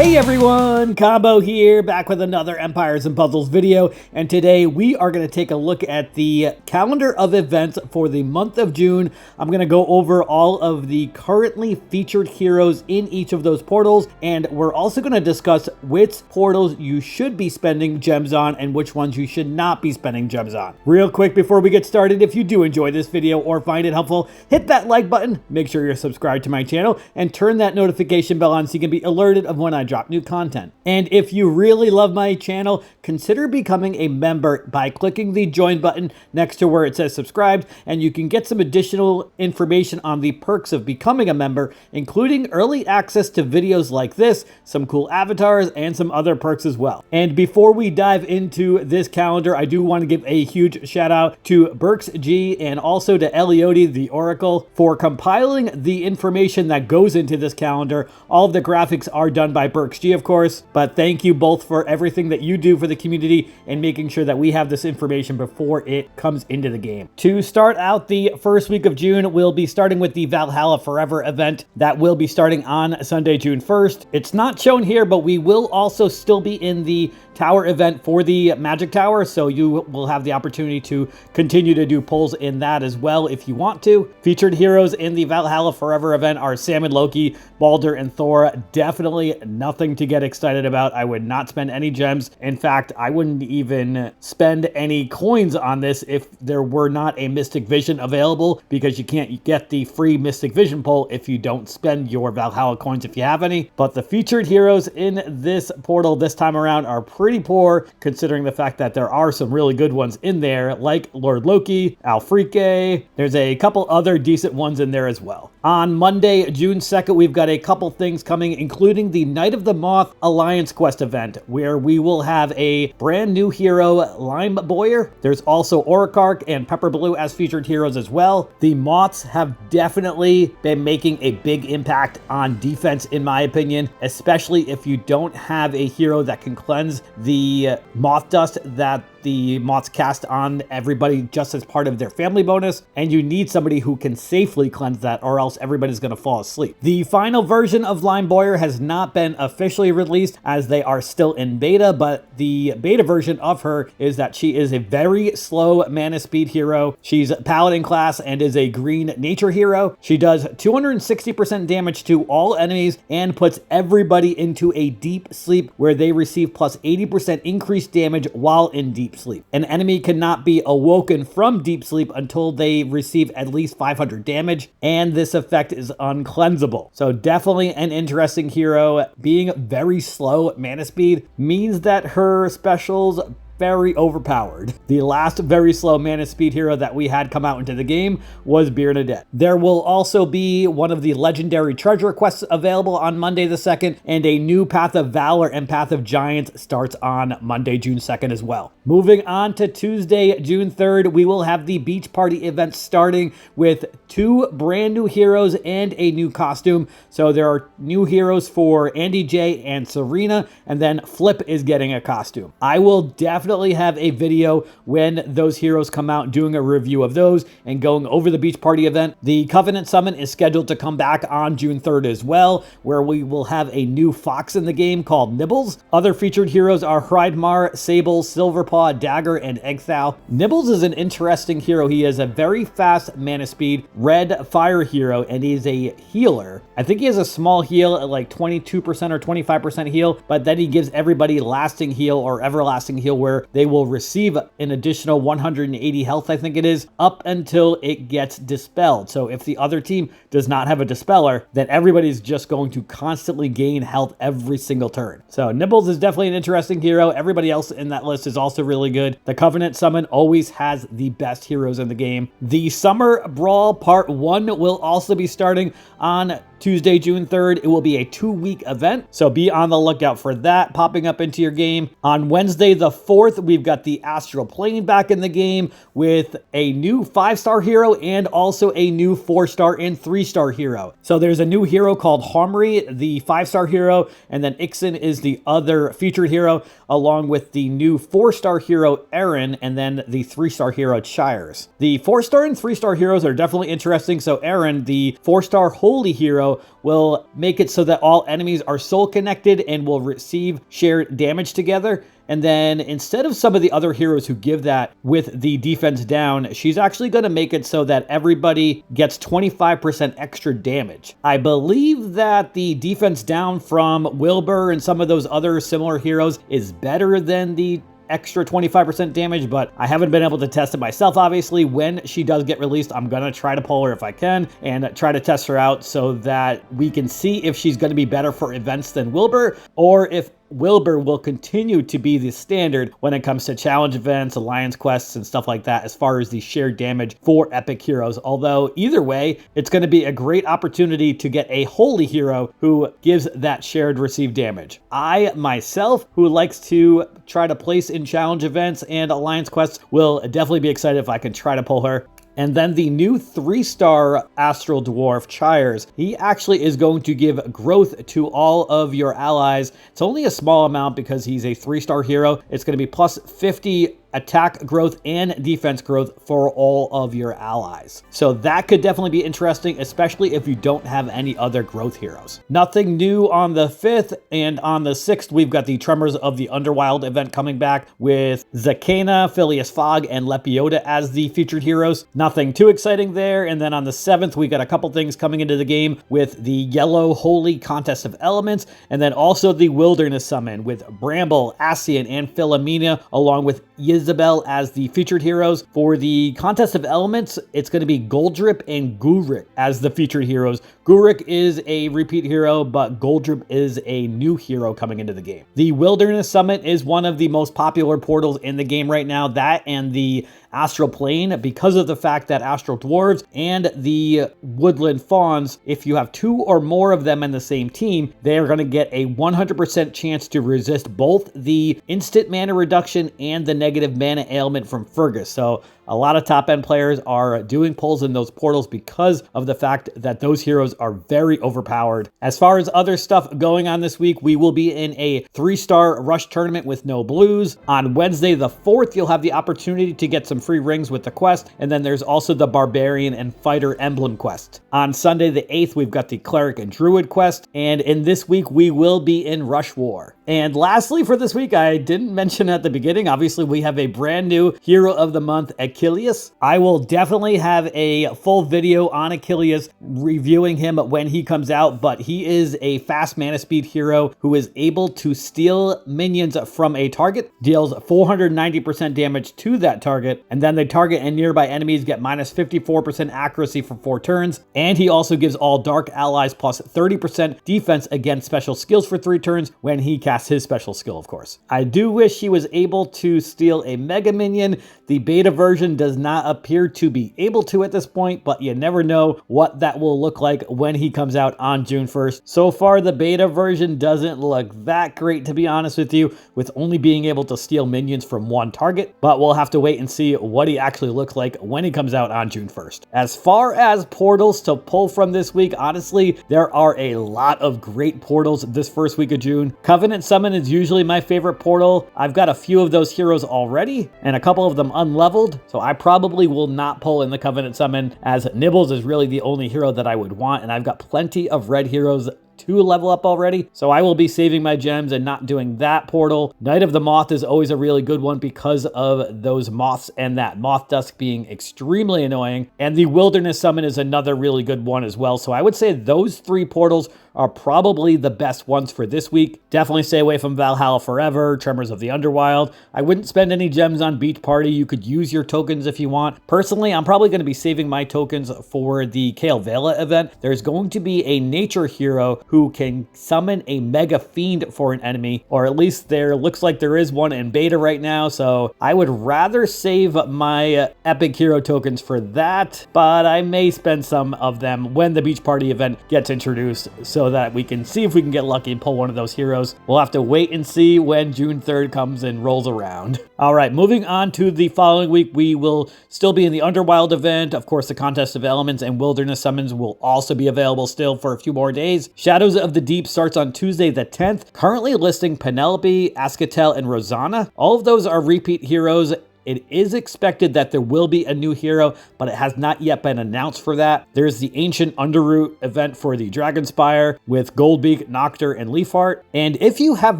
Hey everyone, Combo here, back with another Empires and Puzzles video, and today we are going to take a look at the calendar of events for the month of June. I'm going to go over all of the currently featured heroes in each of those portals, and we're also going to discuss which portals you should be spending gems on and which ones you should not be spending gems on. Real quick before we get started, if you do enjoy this video or find it helpful, hit that like button, make sure you're subscribed to my channel, and turn that notification bell on so you can be alerted of when I drop new content. And if you really love my channel, consider becoming a member by clicking the join button next to where it says subscribed, and you can get some additional information on the perks of becoming a member, including early access to videos like this, some cool avatars, and some other perks as well. And before we dive into this calendar, I do want to give a huge shout out to Burks G and also to Elioti the Oracle for compiling the information that goes into this calendar. All of the graphics are done by Burks G, of course, but thank you both for everything that you do for the community and making sure that we have this information before it comes into the game. To start out the first week of June, we'll be starting with the Valhalla Forever event that will be starting on Sunday, June 1st. It's not shown here, but we will also still be in the tower event for the Magic Tower, so you will have the opportunity to continue to do pulls in that as well if you want to. Featured heroes in the Valhalla Forever event are Sam and Loki, Baldur, and Thor. Definitely nothing to get excited about. I would not spend any gems. In fact, I wouldn't even spend any coins on this if there were not a Mystic Vision available, because you can't get the free Mystic Vision pull if you don't spend your Valhalla coins if you have any. But the featured heroes in this portal this time around are pretty poor, considering the fact that there are some really good ones in there, like Lord Loki, Alfrike. There's a couple other decent ones in there as well. On Monday, June 2nd, we've got a couple things coming, including the Night of the Moth Alliance Quest event, where we will have a brand new hero, Lime Boyer. There's also Oricark and Pepper Blue as featured heroes as well. The Moths have definitely been making a big impact on defense, in my opinion, especially if you don't have a hero that can cleanse the moth dust that the moths cast on everybody just as part of their family bonus, and you need somebody who can safely cleanse that, or else everybody's going to fall asleep. The final version of Lime Boyer has not been officially released, as they are still in beta, but the beta version of her is that she is a very slow mana speed hero. She's paladin class and is a green nature hero. She does 260% damage to all enemies and puts everybody into a deep sleep, where they receive plus 80% increased damage while in deep sleep. An enemy cannot be awoken from deep sleep until they receive at least 500 damage, and this effect is uncleansable. So definitely an interesting hero. Being very slow mana speed means that her specials very overpowered. The last very slow mana speed hero that we had come out into the game was Bernadette. There will also be one of the legendary treasure quests available on Monday the 2nd, and a new Path of Valor and Path of Giants starts on Monday, June 2nd as well. Moving on to Tuesday, June 3rd, we will have the Beach Party event starting with 2 brand new heroes and a new costume. So there are new heroes for Andy J and Serena, and then Flip is getting a costume. I will definitely have a video when those heroes come out, doing a review of those and going over the Beach Party event. The Covenant Summon is scheduled to come back on June 3rd as well, where we will have a new fox in the game called Nibbles. Other featured heroes are Hreidmar, Sable, Silverpaw, Dagger, and Eggthal. Nibbles is an interesting hero. He is a very fast mana speed red fire hero, and he's a healer. I think he has a small heal at like 22% or 25% heal, but then he gives everybody lasting heal or everlasting heal, where they will receive an additional 180 health, I think it is, up until it gets dispelled. So if the other team does not have a dispeller, then everybody's just going to constantly gain health every single turn. So Nibbles is definitely an interesting hero. Everybody else in that list is also really good. The Covenant Summon always has the best heroes in the game. The Summer Brawl Part 1 will also be starting on Tuesday, June 3rd. It will be a 2-week event, so be on the lookout for that popping up into your game. On Wednesday the 4th, we've got the Astral Plane back in the game with a new 5-star hero and also a new 4-star and 3-star hero. So there's a new hero called Harmony, the 5-star hero, and then Ixen is the other featured hero, along with the new 4-star hero Aaron, and then the 3-star hero Shires. The 4-star and 3-star heroes are definitely interesting. So Aaron, the 4-star holy hero, hero will make it so that all enemies are soul connected and will receive shared damage together. And then instead of some of the other heroes who give that with the defense down, she's actually going to make it so that everybody gets 25% extra damage. I believe that the defense down from Wilbur and some of those other similar heroes is better than the extra 25% damage, but I haven't been able to test it myself. Obviously, when she does get released, I'm gonna try to pull her if I can and try to test her out so that we can see if she's going to be better for events than Wilbur, or if Wilbur will continue to be the standard when it comes to challenge events, alliance quests, and stuff like that as far as the shared damage for epic heroes. Although either way, it's going to be a great opportunity to get a holy hero who gives that shared received damage. I myself, who likes to try to place in challenge events and alliance quests, will definitely be excited if I can try to pull her. And then the new 3-star Astral Dwarf, Chires, he actually is going to give growth to all of your allies. It's only a small amount because he's a 3-star hero. It's going to be plus 50 attack growth and defense growth for all of your allies. So that could definitely be interesting, especially if you don't have any other growth heroes. Nothing new on the 5th, and on the 6th, we've got the Tremors of the Underwild event coming back with Zakana, Phileas Fogg, and Lepiota as the featured heroes. Nothing too exciting there. And then on the 7th, we got a couple things coming into the game with the Yellow Holy Contest of Elements, and then also the Wilderness Summon with Bramble, Ascian, and Philomena, along with Isabel as the featured heroes. For the Contest of Elements, it's going to be Goldrip and Gurik as the featured heroes. Gurik is a repeat hero, but Goldrip is a new hero coming into the game. The Wilderness Summit is one of the most popular portals in the game right now. That and the Astral Plane, because of the fact that Astral Dwarves and the Woodland Fawns, if you have 2 or more of them in the same team, they are going to get a 100% chance to resist both the instant mana reduction and the negative mana ailment from Fergus. So a lot of top-end players are doing pulls in those portals because of the fact that those heroes are very overpowered. As far as other stuff going on this week, we will be in a 3-star rush tournament with no blues. On Wednesday the 4th, you'll have the opportunity to get some free rings with the quest, and then there's also the Barbarian and Fighter Emblem quest. On Sunday the 8th, we've got the Cleric and Druid quest, and in this week, we will be in Rush War. And lastly for this week, I didn't mention at the beginning, obviously we have a brand new Hero of the Month, Achilles. I will definitely have a full video on Achilles reviewing him when he comes out, but he is a fast mana speed hero who is able to steal minions from a target, deals 490% damage to that target, and then the target and nearby enemies get minus 54% accuracy for 4 turns, and he also gives all dark allies plus 30% defense against special skills for 3 turns when he casts his special skill, of course. I do wish he was able to steal a mega minion. The beta version does not appear to be able to at this point, but you never know what that will look like when he comes out on June 1st. So far, the beta version doesn't look that great, to be honest with you, with only being able to steal minions from 1 target, but we'll have to wait and see what he actually looks like when he comes out on June 1st. As far as portals to pull from this week, honestly, there are a lot of great portals this first week of June. Covenant Summon is usually my favorite portal. I've got a few of those heroes already, and a couple of them unleveled, so I probably will not pull in the Covenant Summon, as Nibbles is really the only hero that I would want, and I've got plenty of red heroes to level up already, so I will be saving my gems and not doing that portal. Night of the Moth is always a really good one because of those moths and that moth dusk being extremely annoying, and the Wilderness Summon is another really good one as well. So I would say those 3 portals are probably the best ones for this week. Definitely stay away from Valhalla Forever, Tremors of the Underwild. I wouldn't spend any gems on Beach Party. You could use your tokens if you want. Personally, I'm probably going to be saving my tokens for the Kale Vela event. There's going to be a nature hero who can summon a Mega Fiend for an enemy, or at least there looks like there is one in beta right now, so I would rather save my epic hero tokens for that, but I may spend some of them when the Beach Party event gets introduced, so that we can see if we can get lucky and pull one of those heroes. We'll have to wait and see when June 3rd comes and rolls around. All right, moving on to the following week, we will still be in the Underwild event. Of course, the Contest of Elements and Wilderness Summons will also be available still for a few more days. Shadows of the Deep starts on Tuesday the 10th, currently listing Penelope, Ascatel, and Rosanna. All of those are repeat heroes it is expected that there will be a new hero, but it has not yet been announced for that. There's the Ancient Underroot event for the Dragonspire with Goldbeak, Noctur, and Leafheart. And if you have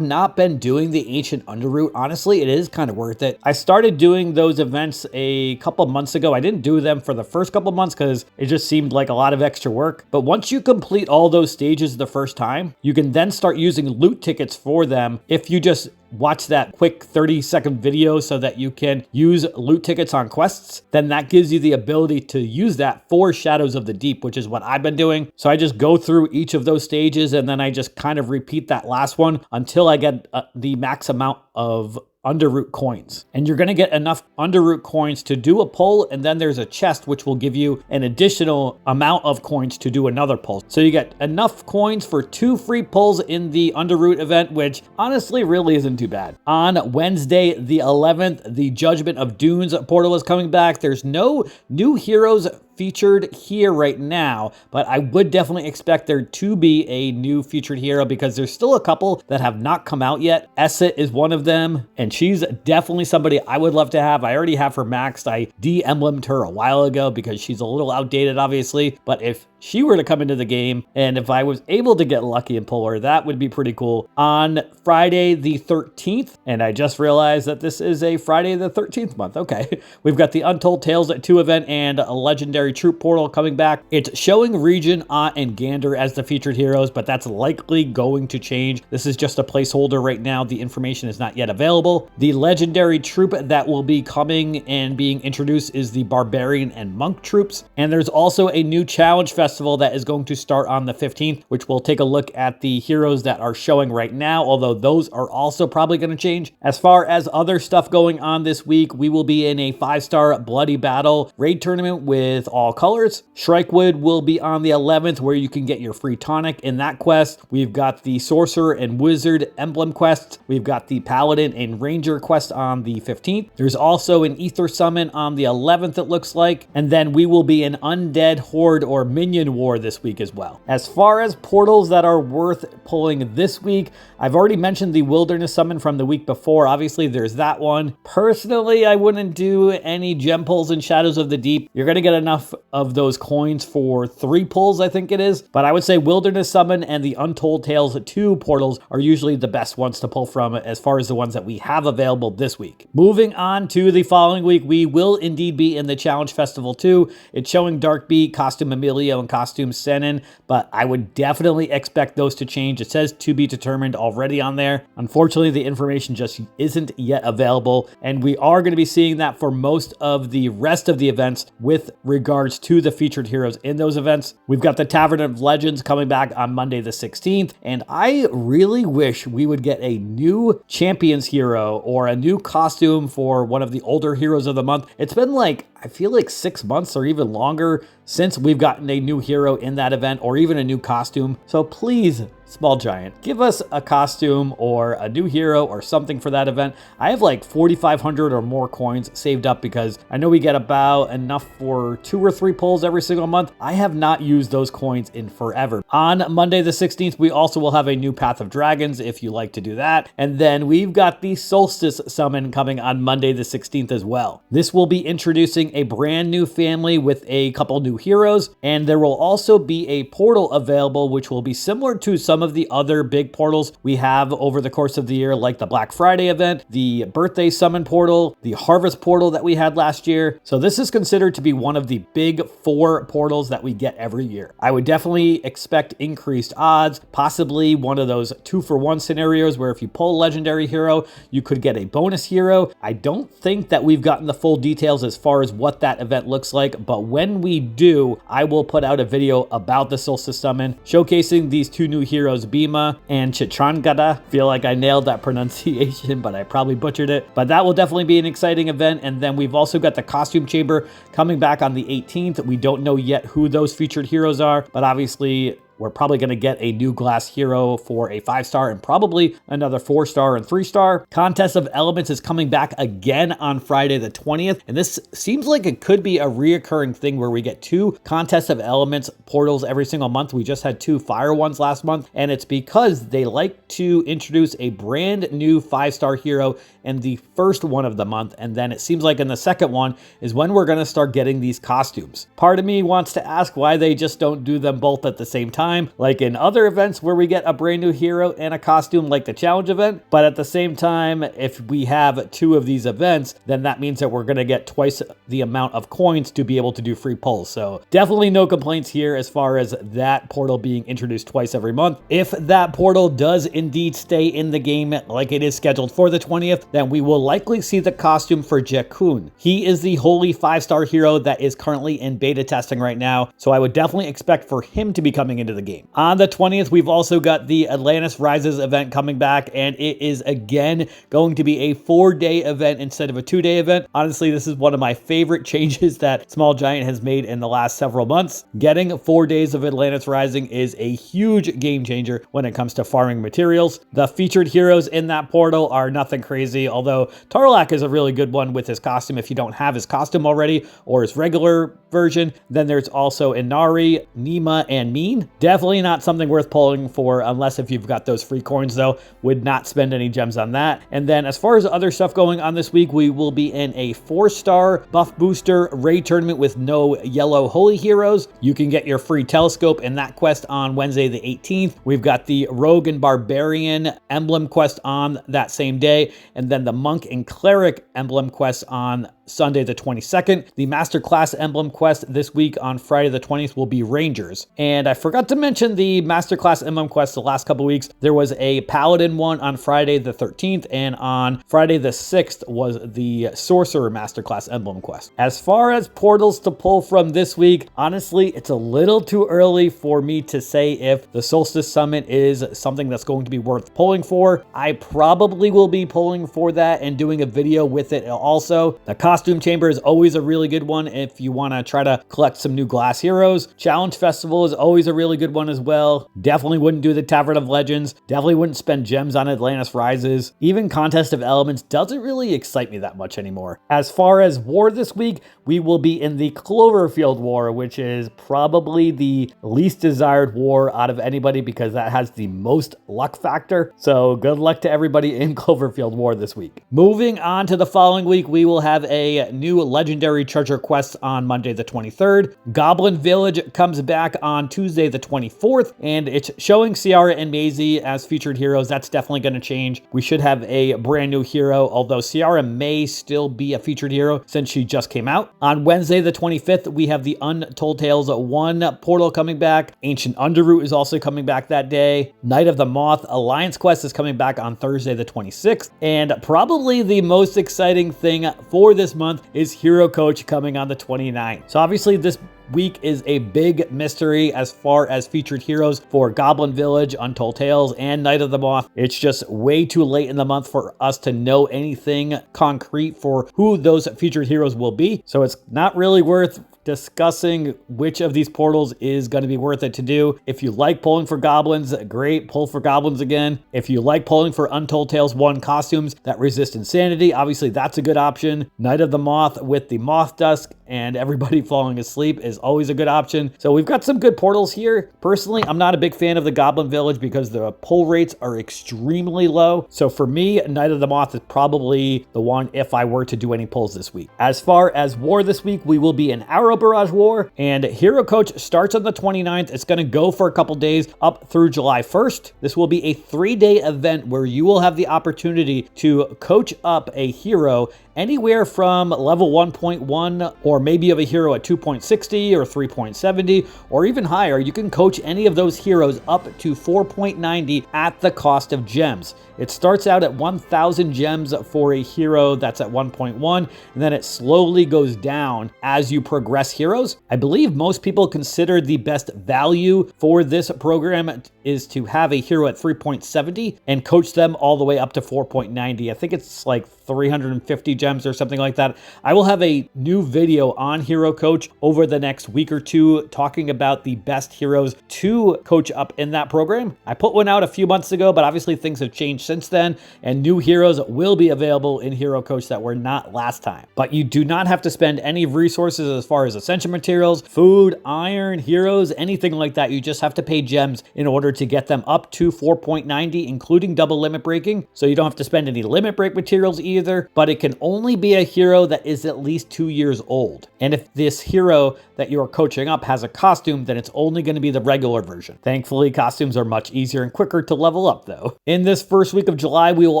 not been doing the Ancient Underroot, honestly, it is kind of worth it. I started doing those events a couple months ago. I didn't do them for the first couple months because it just seemed like a lot of extra work. But once you complete all those stages the first time, you can then start using loot tickets for them if you just watch that quick 30-second video so that you can use loot tickets on quests. Then that gives you the ability to use that for Shadows of the Deep, which is what I've been doing. So I just go through each of those stages and then I just kind of repeat that last one until I get the max amount of Underroot coins. And you're going to get enough Underroot coins to do a pull, and then there's a chest which will give you an additional amount of coins to do another pull. So you get enough coins for 2 free pulls in the Underroot event, which honestly really isn't too bad. On Wednesday the 11th, the Judgment of Dunes portal is coming back. There's no new heroes featured here right now, but I would definitely expect there to be a new featured hero because there's still a couple that have not come out yet. Esset is one of them, and she's definitely somebody I would love to have. I already have her maxed. I de-emblemed her a while ago because she's a little outdated, obviously, but if she were to come into the game, and if I was able to get lucky and pull her, that would be pretty cool. On Friday the 13th, and I just realized that this is a Friday the 13th month. Okay, we've got the Untold Tales 2 event and a Legendary Troop portal coming back. It's showing Regin, Ott, and Gander as the featured heroes, but that's likely going to change. This is just a placeholder right now. The information is not yet available. The Legendary Troop that will be coming and being introduced is the Barbarian and Monk troops. And there's also a new challenge festival that is going to start on the 15th, which will take a look at the heroes that are showing right now, although those are also probably going to change. As far as other stuff going on this week, we will be in a 5-star Bloody Battle raid tournament with all colors. Shrikewood will be on the 11th, where you can get your free tonic in that quest. We've got the Sorcerer and Wizard emblem quests. We've got the Paladin and Ranger quest on the 15th. There's also an Ether Summon on the 11th, it looks like. And then we will be an Undead Horde or Minion War this week as well. As far as portals that are worth pulling this week, I've already mentioned the Wilderness Summon from the week before. Obviously, there's that one. Personally, I wouldn't do any gem pulls in Shadows of the Deep. You're going to get enough of those coins for 3 pulls, I think it is. But I would say Wilderness Summon and the Untold Tales 2 portals are usually the best ones to pull from as far as the ones that we have available this week. Moving on to the following week, we will indeed be in the Challenge Festival 2. It's showing Darkbeat, Costume Emilio, and Costume Senin, but I would definitely expect those to change. It says to be determined already on there. Unfortunately, the information just isn't yet available, and we are going to be seeing that for most of the rest of the events with regards to the featured heroes in those events. We've got the Tavern of Legends coming back on Monday the 16th, and I really wish we would get a new Champions hero or a new costume for one of the older heroes of the month. It's been like, I feel like 6 months or even longer since we've gotten a new hero in that event or even a new costume. So please, Small Giant, give us a costume or a new hero or something for that event. I have like 4,500 or more coins saved up because I know we get about enough for 2 or 3 pulls every single month. I have not used those coins in forever. On Monday the 16th, we also will have a new Path of Dragons if you like to do that. And then we've got the Solstice Summon coming on Monday the 16th as well. This will be introducing a brand new family with a couple new heroes, and there will also be a portal available which will be similar to some of the other big portals we have over the course of the year, like the Black Friday event, the Birthday Summon portal, the Harvest portal that we had last year. So this is considered to be one of the big 4 portals that we get every year. I would definitely expect increased odds, possibly one of those 2-for-1 scenarios where if you pull a legendary hero, you could get a bonus hero. I don't think that we've gotten the full details as far as what that event looks like, but when we do, I will put out a video about the Solstice Summon, showcasing these 2 new heroes, Bhima and Chitrangada. Feel like I nailed that pronunciation, but I probably butchered it. But that will definitely be an exciting event. And then we've also got the Costume Chamber coming back on the 18th. We don't know yet who those featured heroes are, but obviously We're probably going to get a new glass hero for a 5-star and probably another 4-star and 3-star. Contest of Elements is coming back again on Friday the 20th, and this seems like it could be a reoccurring thing where we get 2 Contest of Elements portals every single month. We just had 2 fire ones last month, and it's because they like to introduce a brand new 5-star hero in the first one of the month, and then it seems like in the second one is when we're going to start getting these costumes. Part of me wants to ask why they just don't do them both at the same time, like in other events where we get a brand new hero and a costume like the challenge event. But at the same time, if we have 2 of these events, then that means that we're going to get twice the amount of coins to be able to do free pulls. So definitely no complaints here as far as that portal being introduced twice every month. If that portal does indeed stay in the game like it is scheduled for the 20th, then we will likely see the costume for Jakun. He is the holy 5-star hero that is currently in beta testing right now, so I would definitely expect for him to be coming into the game. On the 20th, we've also got the Atlantis Rises event coming back, and it is again going to be a 4-day event instead of a 2-day event. Honestly, this is one of my favorite changes that Small Giant has made in the last several months. Getting 4 days of Atlantis Rising is a huge game changer when it comes to farming materials. The featured heroes in that portal are nothing crazy, although Tarlak is a really good one with his costume if you don't have his costume already or his regular version. Then there's also Inari, Nima, and Mean. Definitely not something worth pulling for unless if you've got those free coins though. Would not spend any gems on that. And then as far as other stuff going on this week, we will be in a 4-star buff booster raid tournament with no yellow holy heroes. You can get your free telescope in that quest on Wednesday the 18th. We've got the Rogue and Barbarian emblem quest on that same day, and then the Monk and Cleric emblem quest on Sunday the 22nd. The Masterclass emblem quest this week on Friday the 20th will be Rangers. And I forgot to mention the Masterclass emblem quest the last couple weeks. There was a Paladin one on Friday the 13th, and on Friday the 6th was the Sorcerer Masterclass emblem quest. As far as portals to pull from this week, honestly, it's a little too early for me to say if the Solstice Summit is something that's going to be worth pulling for. I probably will be pulling for that and doing a video with it also. The Costume Chamber is always a really good one if you want to try to collect some new glass heroes. Challenge Festival is always a really good one as well. Definitely wouldn't do the Tavern of Legends. Definitely wouldn't spend gems on Atlantis Rises. Even Contest of Elements doesn't really excite me that much anymore. As far as war this week, we will be in the Cloverfield War, which is probably the least desired war out of anybody because that has the most luck factor. So good luck to everybody in Cloverfield War this week. Moving on to the following week, we will have a new legendary treasure quest on Monday the 23rd. Goblin Village comes back on Tuesday the 24th, and it's showing Ciara and Maisie as featured heroes. That's definitely going to change. We should have a brand new hero, although Ciara may still be a featured hero since she just came out. On Wednesday the 25th, we have the Untold Tales 1 portal coming back. Ancient Underroot is also coming back that day. Night of the Moth Alliance quest is coming back on Thursday the 26th. And probably the most exciting thing for this month is Hero Coach coming on the 29th. So obviously this week is a big mystery as far as featured heroes for Goblin Village, Untold Tales, and Night of the Moth. It's just way too late in the month for us to know anything concrete for who those featured heroes will be. So it's not really worth discussing which of these portals is going to be worth it to do. If you like pulling for goblins, great, pull for goblins again. If you like pulling for Untold Tales 1 costumes that resist insanity, obviously that's a good option. Night of the Moth with the Moth Dusk and everybody falling asleep is always a good option. So we've got some good portals here. Personally, I'm not a big fan of the Goblin Village because the pull rates are extremely low. So for me, Night of the Moth is probably the one if I were to do any pulls this week. As far as war this week, we will be in Arrow Barrage War, and Hero Coach starts on the 29th. It's going to go for a couple days up through July 1st. This will be a 3-day event where you will have the opportunity to coach up a hero anywhere from level 1.1 or maybe of a hero at 2.60 or 3.70 or even higher. You can coach any of those heroes up to 4.90 at the cost of gems. It starts out at 1,000 gems for a hero that's at 1.1, and then it slowly goes down as you progress heroes. I believe most people consider the best value for this program is to have a hero at 3.70 and coach them all the way up to 4.90. I think it's like 350 gems or something like that. I will have a new video on Hero Coach over the next week or two talking about the best heroes to coach up in that program. I put one out a few months ago, but obviously things have changed since then, and new heroes will be available in Hero Coach that were not last time. But you do not have to spend any resources as far as ascension materials, food, iron, heroes, anything like that. You just have to pay gems in order to get them up to 4.90, including double limit breaking. So you don't have to spend any limit break materials either, but it can only be a hero that is at least 2 years old. And if this hero that you're coaching up has a costume, then it's only going to be the regular version. Thankfully, costumes are much easier and quicker to level up though. In this first week of July, we will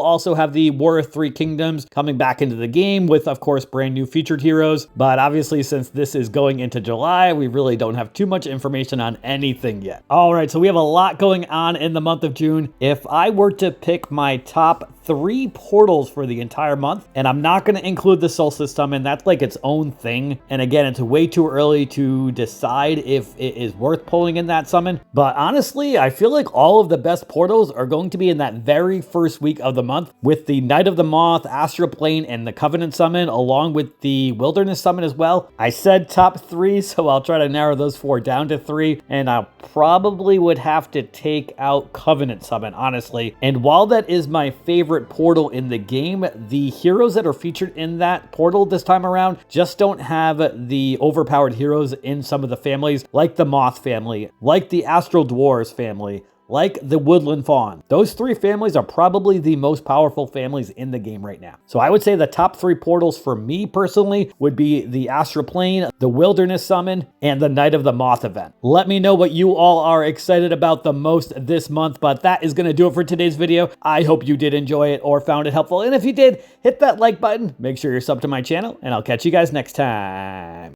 also have the War of Three Kingdoms coming back into the game with, of course, brand new featured heroes. But obviously, since this is going into July, we really don't have too much information on anything yet. All right, so we have a lot going on in the month of June. If I were to pick my top 3 portals for the entire month, and I'm not going to include the Solstice summon, that's like its own thing. And again, it's way too early to decide if it is worth pulling in that summon. But honestly, I feel like all of the best portals are going to be in that very first week of the month, with the Knight of the Moth, Astral Plane, and the Covenant summon, along with the Wilderness summon as well. I said top 3, so I'll try to narrow those 4 down to 3, and I probably would have to take out Covenant summon, honestly. And while that is my favorite portal in the game, the heroes that are featured in that portal this time around just don't have the overpowered heroes in some of the families, like the Moth family, like the Astral Dwarves family, like the Woodland Fawn. Those 3 families are probably the most powerful families in the game right now. So I would say the top 3 portals for me personally would be the Astral Plane, the Wilderness Summon, and the Knight of the Moth event. Let me know what you all are excited about the most this month, but that is going to do it for today's video. I hope you did enjoy it or found it helpful. And if you did, hit that like button, make sure you're subbed to my channel, and I'll catch you guys next time.